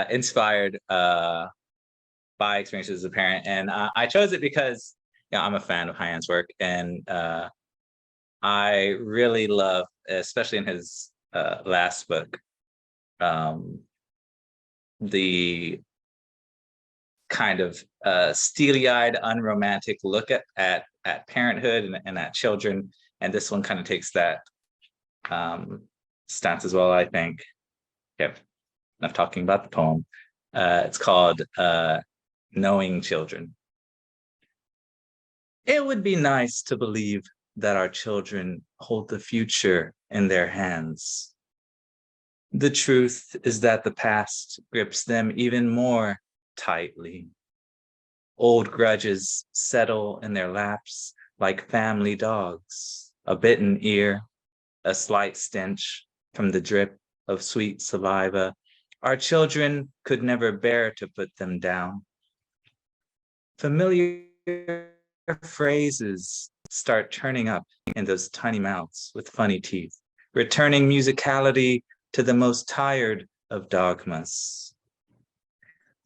inspired by experiences as a parent. And I chose it because I'm a fan of Hayan's work, and I really love, especially in his last book, the kind of steely-eyed, unromantic look at parenthood and at children. And this one kind of takes that stance as well, I think. Yep, enough talking about the poem. It's called Knowing Children. It would be nice to believe that our children hold the future in their hands. The truth is that the past grips them even more tightly. Old grudges settle in their laps like family dogs, a bitten ear, a slight stench from the drip of sweet saliva. Our children could never bear to put them down. Familiar phrases start turning up in those tiny mouths with funny teeth, returning musicality to the most tired of dogmas.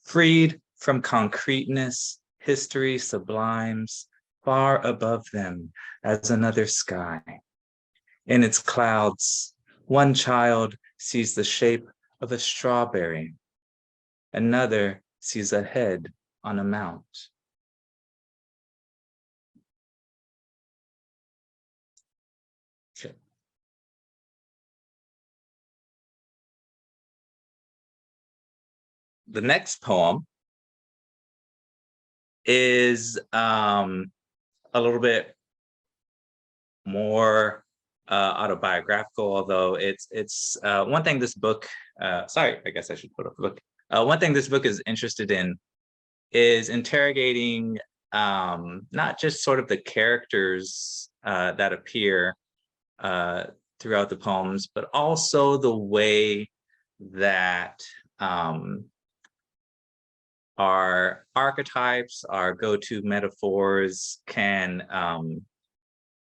Freed from concreteness, history sublimes far above them as another sky. In its clouds, one child sees the shape of a strawberry. Another sees a head on a mount. The next poem is a little bit more autobiographical, although it's one thing this book, sorry, I guess I should put up the book. One thing this book is interested in is interrogating not just sort of the characters that appear throughout the poems, but also the way that our archetypes, our go-to metaphors can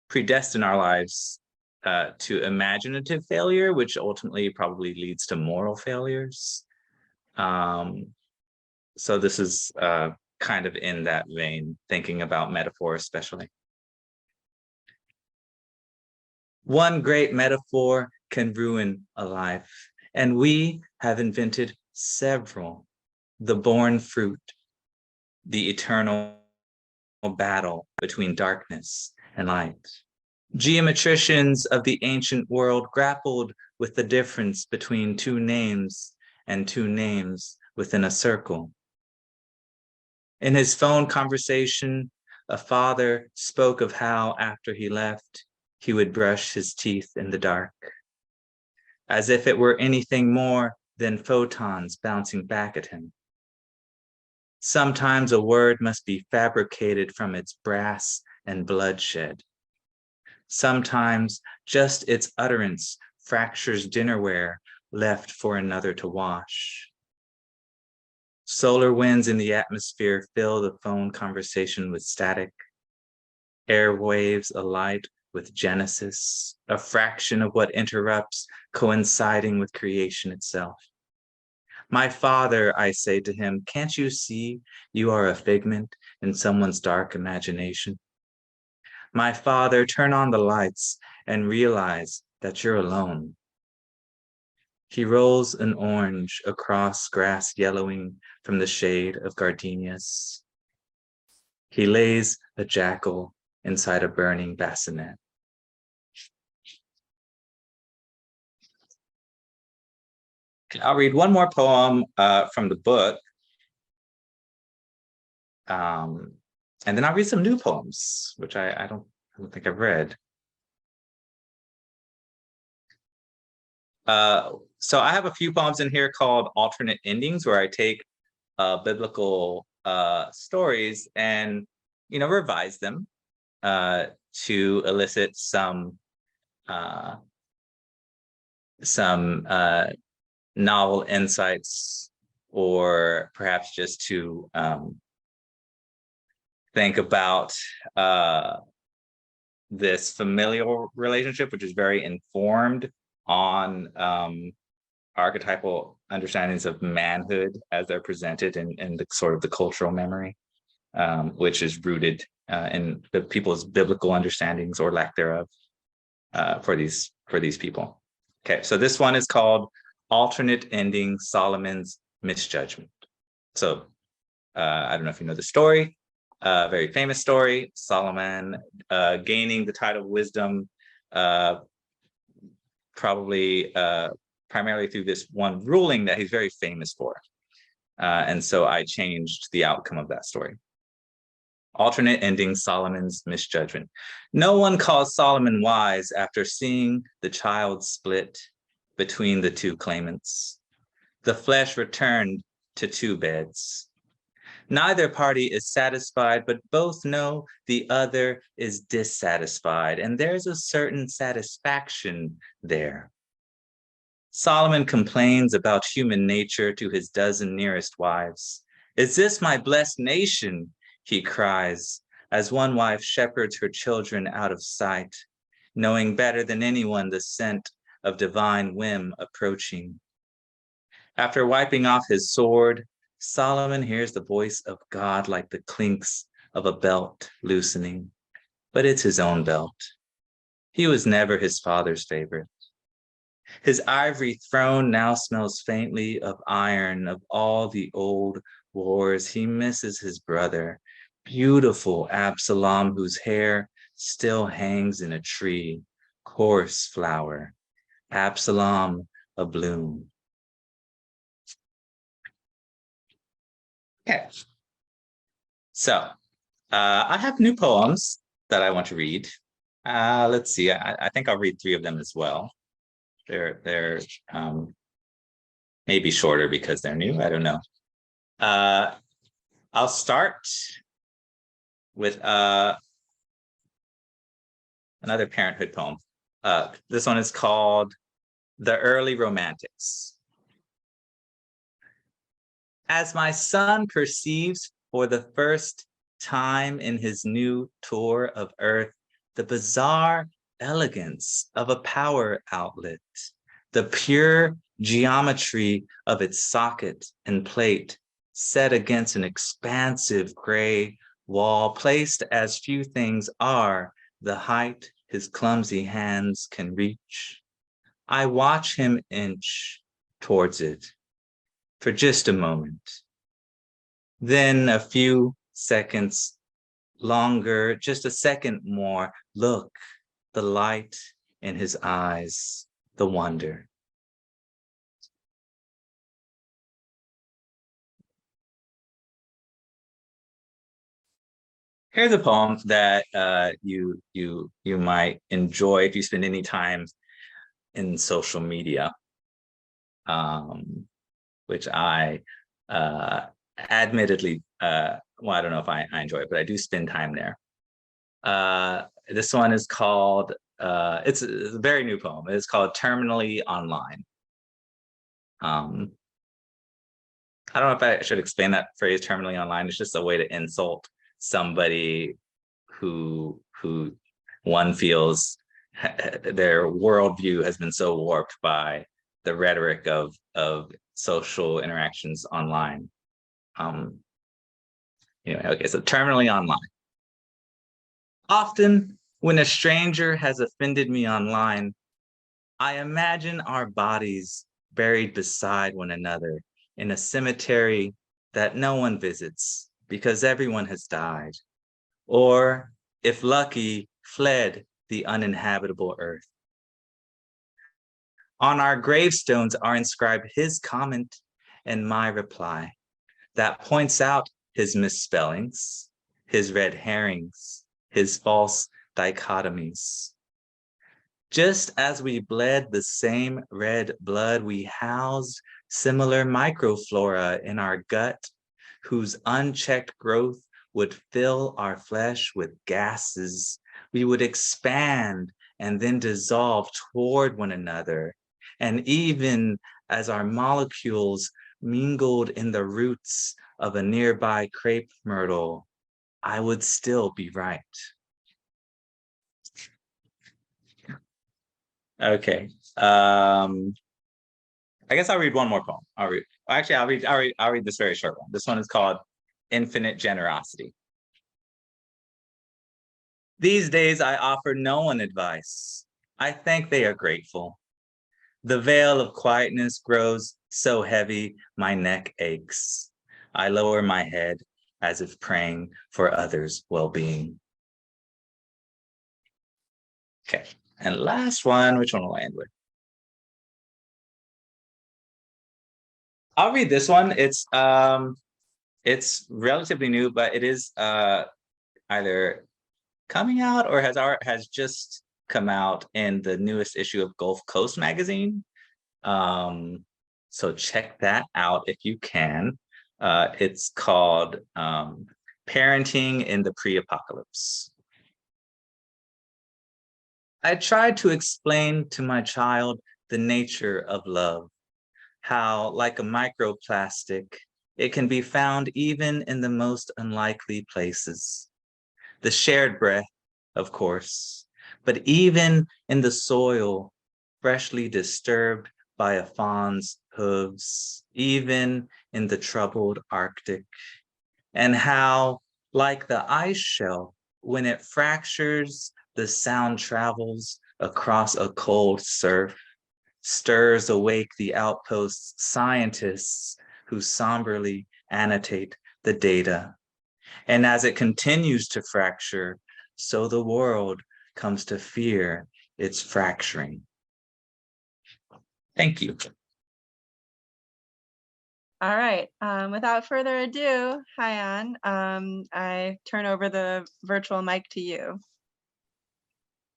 predestine our lives to imaginative failure, which ultimately probably leads to moral failures. So this is kind of in that vein, thinking about metaphor especially. One great metaphor can ruin a life, and we have invented several. The born fruit, the eternal battle between darkness and light. Geometricians of the ancient world grappled with the difference between two names and two names within a circle. In his phone conversation, a father spoke of how after he left, he would brush his teeth in the dark, as if it were anything more than photons bouncing back at him. Sometimes a word must be fabricated from its brass and bloodshed. Sometimes just its utterance fractures dinnerware left for another to wash. Solar winds in the atmosphere fill the phone conversation with static, airwaves alight with genesis, a fraction of what interrupts coinciding with creation itself. My father, I say to him, can't you see you are a figment in someone's dark imagination? My father, turn on the lights and realize that you're alone. He rolls an orange across grass yellowing from the shade of gardenias. He lays a jackal inside a burning bassinet. I'll read one more poem from the book. And then I'll read some new poems, which I don't think I've read. So I have a few poems in here called Alternate Endings, where I take biblical stories and, revise them to elicit some novel insights, or perhaps just to think about this familial relationship, which is very informed on archetypal understandings of manhood as they're presented in the sort of the cultural memory, which is rooted in the people's biblical understandings or lack thereof for these people. Okay, so this one is called Alternate Ending Solomon's Misjudgment. So I don't know if you know the story, very famous story, Solomon gaining the title of wisdom, probably primarily through this one ruling that he's very famous for. And so I changed the outcome of that story. Alternate ending Solomon's misjudgment. No one calls Solomon wise after seeing the child split between the two claimants. The flesh returned to two beds. Neither party is satisfied, but both know the other is dissatisfied, and there's a certain satisfaction there. Solomon complains about human nature to his dozen nearest wives. Is this my blessed nation? He cries, as one wife shepherds her children out of sight, knowing better than anyone the scent of divine whim approaching. After wiping off his sword, Solomon hears the voice of God like the clinks of a belt loosening, but it's his own belt. He was never his father's favorite. His ivory throne now smells faintly of iron, of all the old wars. He misses his brother, beautiful Absalom, whose hair still hangs in a tree, coarse flower, Absalom abloom. Okay, so I have new poems that I want to read. Let's see, I think I'll read 3 of them as well. They're maybe shorter because they're new, I don't know. I'll start with another parenthood poem. This one is called The Early Romantics. As my son perceives for the first time in his new tour of earth, the bizarre elegance of a power outlet, the pure geometry of its socket and plate set against an expansive gray wall placed as few things are, the height his clumsy hands can reach. I watch him inch towards it for just a moment. Then a few seconds longer, just a second more, look, the light in his eyes, the wonder. Here's a poem that you might enjoy if you spend any time in social media, which I admittedly, well, I don't know if I enjoy it, but I do spend time there. This one is called, it's a very new poem. It's called Terminally Online. I don't know if I should explain that phrase, terminally online. It's just a way to insult somebody who one feels their worldview has been so warped by the rhetoric of social interactions online. Okay, so terminally online. Often when a stranger has offended me online, I imagine our bodies buried beside one another in a cemetery that no one visits because everyone has died, or, if lucky, fled the uninhabitable earth. On our gravestones are inscribed his comment and my reply that points out his misspellings, his red herrings, his false dichotomies. Just as we bled the same red blood, we housed similar microflora in our gut, whose unchecked growth would fill our flesh with gases. We would expand and then dissolve toward one another. And even as our molecules mingled in the roots of a nearby crepe myrtle, I would still be right. Okay. I guess I'll read one more poem. I'll read this very short one. This one is called Infinite Generosity. These days I offer no one advice. I think they are grateful. The veil of quietness grows so heavy, my neck aches. I lower my head as if praying for others' well-being. Okay, and last one, which one will I end with? I'll read this one. It's relatively new, but it is either coming out or has just come out in the newest issue of Gulf Coast magazine. So check that out if you can. It's called Parenting in the Pre-Apocalypse. I tried to explain to my child the nature of love, how, like a microplastic, it can be found even in the most unlikely places. The shared breath, of course, but even in the soil, freshly disturbed by a fawn's hooves, even in the troubled Arctic, and how, like the ice shelf, when it fractures, the sound travels across a cold surf, stirs awake the outpost's scientists who somberly annotate the data. And as it continues to fracture, so the world comes to fear its fracturing. Thank you. All right, without further ado, Hayan, I turn over the virtual mic to you.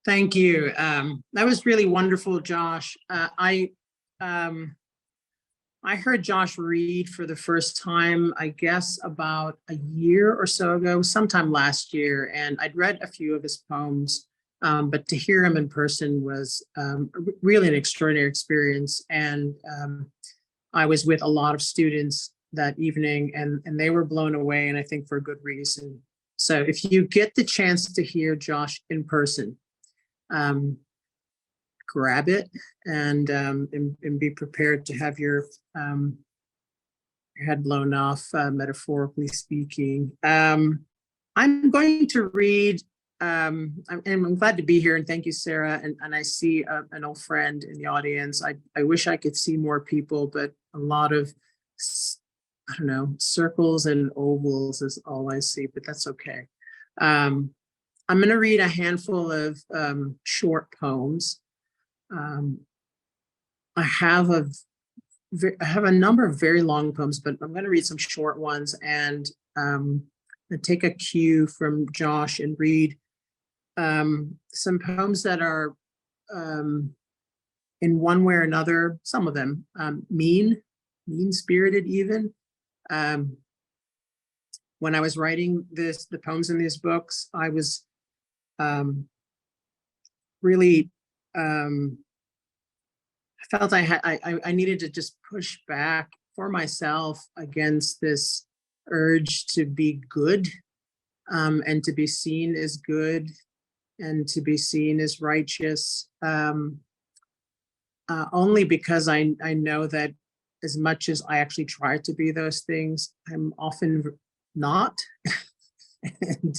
Thank you. That was really wonderful, Josh. I heard Josh read for the first time, I guess, about a year or so ago, sometime last year, and I'd read a few of his poems, but to hear him in person was really an extraordinary experience. And I was with a lot of students that evening, and they were blown away, and I think for a good reason. So if you get the chance to hear Josh in person, grab it and be prepared to have your head blown off, metaphorically speaking. I'm going to read, and I'm glad to be here, and thank you, Sarah. And I see an old friend in the audience. I wish I could see more people, but a lot of, I don't know, circles and ovals is all I see, but that's okay. I'm going to read a handful of short poems. I have a number of very long poems, but I'm going to read some short ones and take a cue from Josh and read some poems that are in one way or another, some of them mean-spirited even. When I was writing the poems in these books, I was really I felt I needed to just push back for myself against this urge to be good, and to be seen as good, and to be seen as righteous, only because I know that as much as I actually try to be those things, I'm often not. And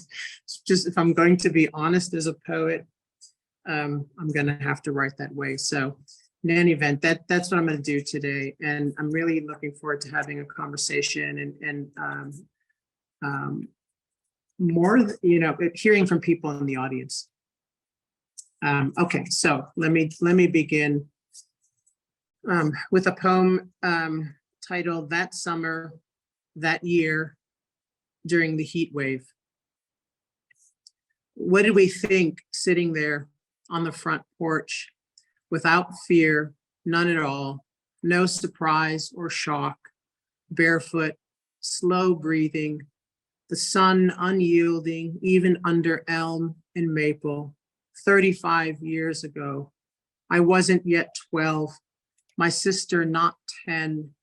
just, if I'm going to be honest as a poet, I'm going to have to write that way. So in any event, that's what I'm going to do today. And I'm really looking forward to having a conversation and more, hearing from people in the audience. Okay, so let me begin with a poem titled "That Summer, That Year, During the Heat Wave." What did we think sitting there on the front porch, without fear, none at all, no surprise or shock, barefoot, slow breathing, the sun unyielding even under elm and maple, 35 years ago? I wasn't yet 12, my sister not 10,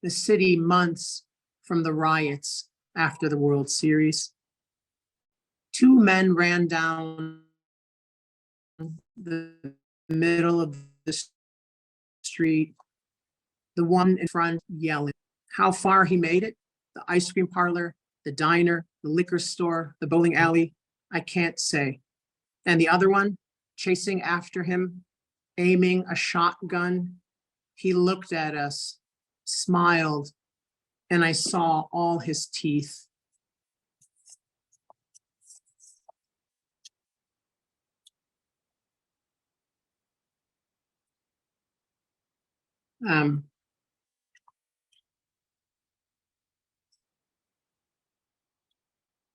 the city months from the riots after the World Series. Two men ran down the middle of the street, the one in front yelling. How far he made it, the ice cream parlor, the diner, the liquor store, the bowling alley, I can't say. And the other one, chasing after him, aiming a shotgun, he looked at us, smiled, and I saw all his teeth.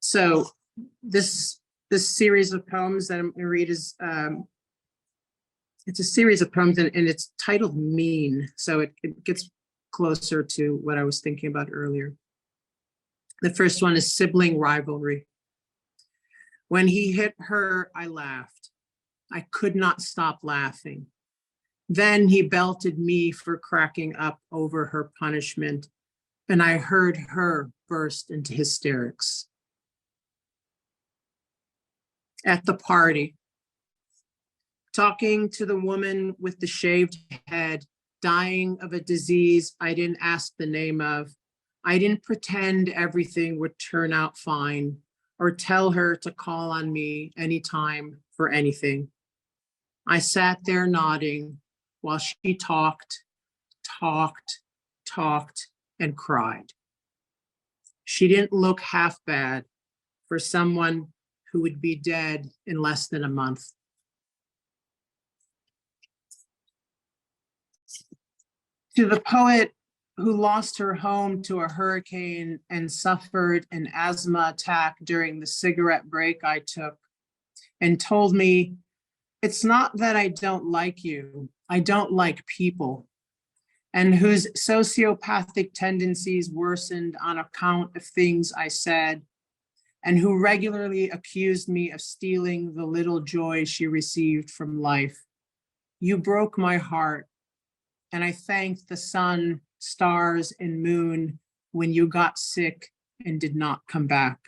So this series of poems that I'm going to read is it's a series of poems, and it's titled Mean. So it gets closer to what I was thinking about earlier. The first one is Sibling Rivalry. When he hit her, I laughed. I could not stop laughing. Then he belted me for cracking up over her punishment, and I heard her burst into hysterics. At the party, talking to the woman with the shaved head, dying of a disease I didn't ask the name of. I didn't pretend everything would turn out fine or tell her to call on me anytime for anything. I sat there nodding while she talked, and cried. She didn't look half bad for someone who would be dead in less than a month. To the poet who lost her home to a hurricane and suffered an asthma attack during the cigarette break I took, and told me, it's not that I don't like you, I don't like people, and whose sociopathic tendencies worsened on account of things I said, and who regularly accused me of stealing the little joy she received from life. You broke my heart, and I thanked the sun, stars, and moon when you got sick and did not come back.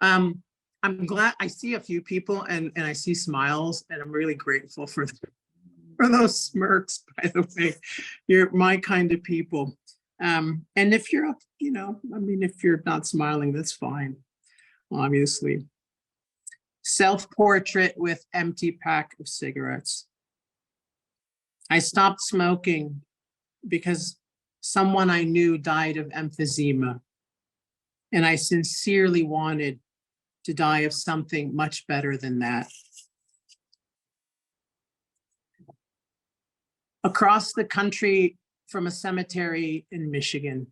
I'm glad I see a few people and I see smiles, and I'm really grateful for those smirks, by the way. You're my kind of people. And if you're, if you're not smiling, that's fine, obviously. Self-portrait with empty pack of cigarettes. I stopped smoking because someone I knew died of emphysema, and I sincerely wanted to die of something much better than that. Across the country from a cemetery in Michigan.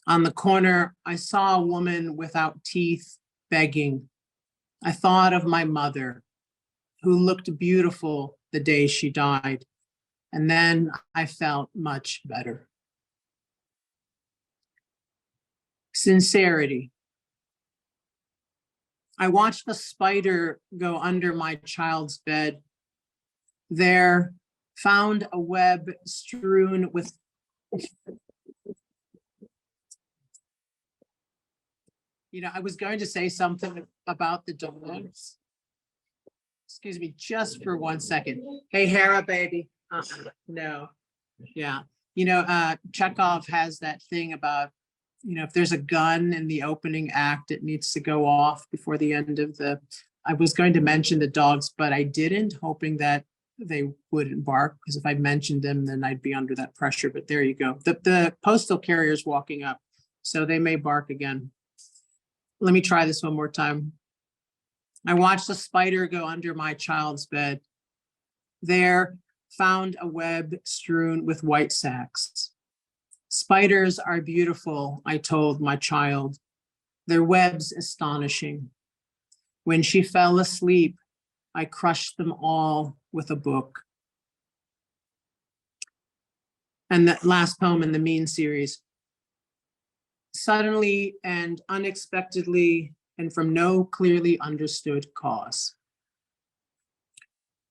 On the corner, I saw a woman without teeth begging. I thought of my mother, who looked beautiful the day she died, and then I felt much better. Sincerity. I watched a spider go under my child's bed. There, found a web strewn with I was going to say something about the dogs. Excuse me, just for 1 second. Hey, Hera, baby. No. Yeah. Chekhov has that thing about, if there's a gun in the opening act, it needs to go off before the end of I was going to mention the dogs, but I didn't, hoping that they wouldn't bark, because if I mentioned them, then I'd be under that pressure. But there you go. The postal carrier's walking up, so they may bark again. Let me try this one more time. I watched a spider go under my child's bed. There, found a web strewn with white sacks. Spiders are beautiful, I told my child. Their webs astonishing. When she fell asleep, I crushed them all with a book. And that last poem in the Mean series. Suddenly and unexpectedly, and from no clearly understood cause.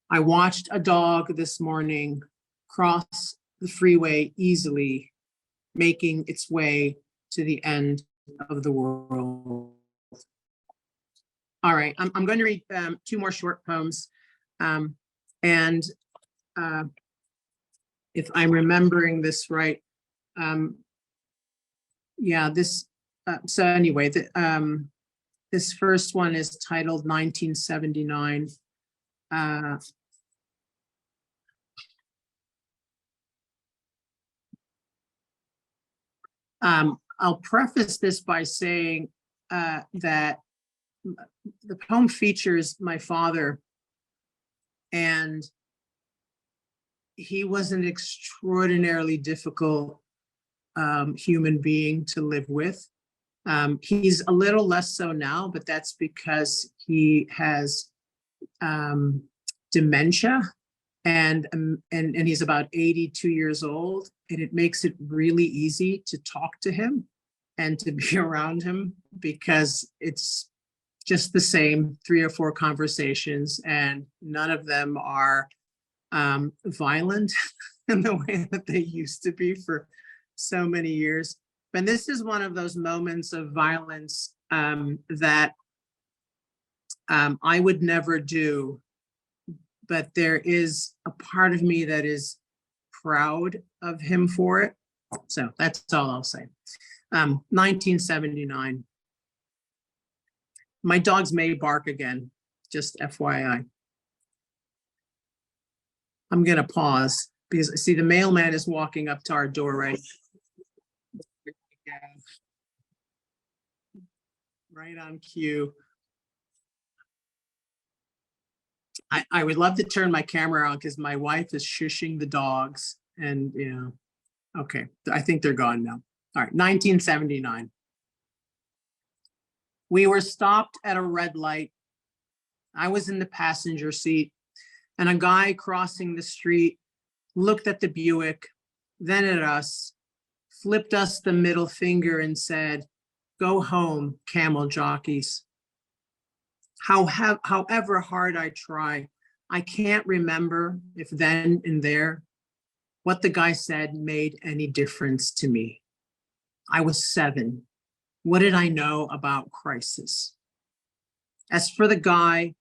I watched a dog this morning cross the freeway easily, making its way to the end of the world. All right, I'm going to read 2 more short poems. And if I'm remembering this right, yeah, this, so anyway, this first one is titled 1979. I'll preface this by saying that the poem features my father, and he was an extraordinarily difficult human being to live with. He's a little less so now, but that's because he has dementia, and he's about 82 years old, and it makes it really easy to talk to him and to be around him, because it's just the same 3 or 4 conversations, and none of them are violent in the way that they used to be for so many years. And this is one of those moments of violence that I would never do, but there is a part of me that is proud of him for it. So that's all I'll say. 1979. My dogs may bark again, just FYI. I'm gonna pause because see the mailman is walking up to our door right on cue. I would love to turn my camera on because my wife is shushing the dogs, and okay, I think they're gone now. All right, 1979. We were stopped at a red light. I was in the passenger seat, and a guy crossing the street looked at the Buick, then at us, flipped us the middle finger and said, "Go home, camel jockeys." However hard I try, I can't remember if then and there what the guy said made any difference to me. I was 7. What did I know about crisis? As for the guy,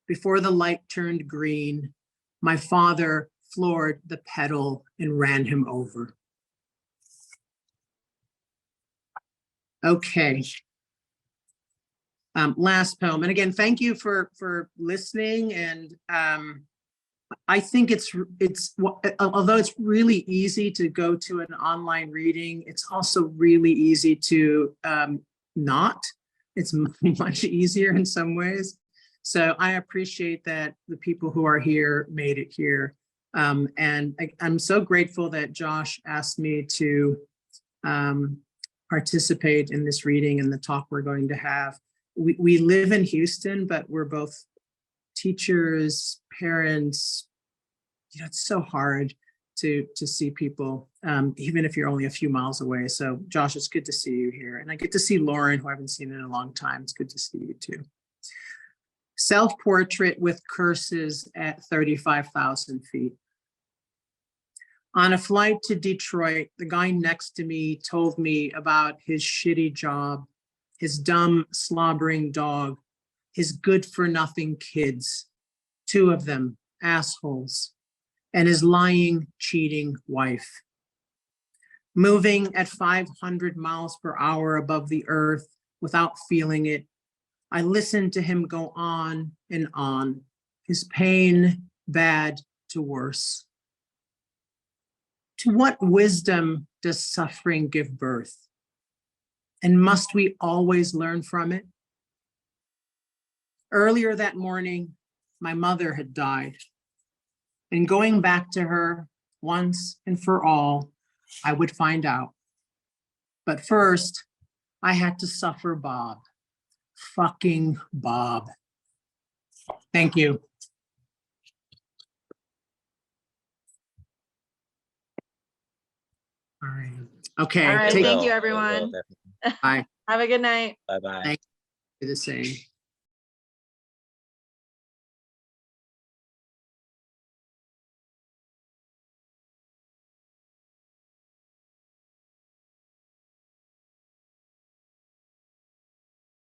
before the light turned green, my father floored the pedal and ran him over. Okay. Last poem. And again, thank you for listening. And I think it's although it's really easy to go to an online reading, it's also really easy to not. It's much easier in some ways. So I appreciate that the people who are here made it here. And I'm so grateful that Josh asked me to participate in this reading and the talk we're going to have. We live in Houston, but we're both teachers, parents. It's so hard to see people, even if you're only a few miles away. So Josh, it's good to see you here. And I get to see Lauren, who I haven't seen in a long time. It's good to see you too. Self-portrait with curses at 35,000 feet. On a flight to Detroit, the guy next to me told me about his shitty job, his dumb, slobbering dog, his good-for-nothing kids, 2 of them assholes, and his lying, cheating wife. Moving at 500 miles per hour above the earth without feeling it, I listened to him go on and on, his pain bad to worse. To what wisdom does suffering give birth? And must we always learn from it? Earlier that morning, my mother had died. And going back to her once and for all, I would find out. But first, I had to suffer Bob. Fucking Bob. Thank you. All right. Okay. All right. Take Thank you, everyone. Bye. Have a good night. Bye-bye. Thank you. The same.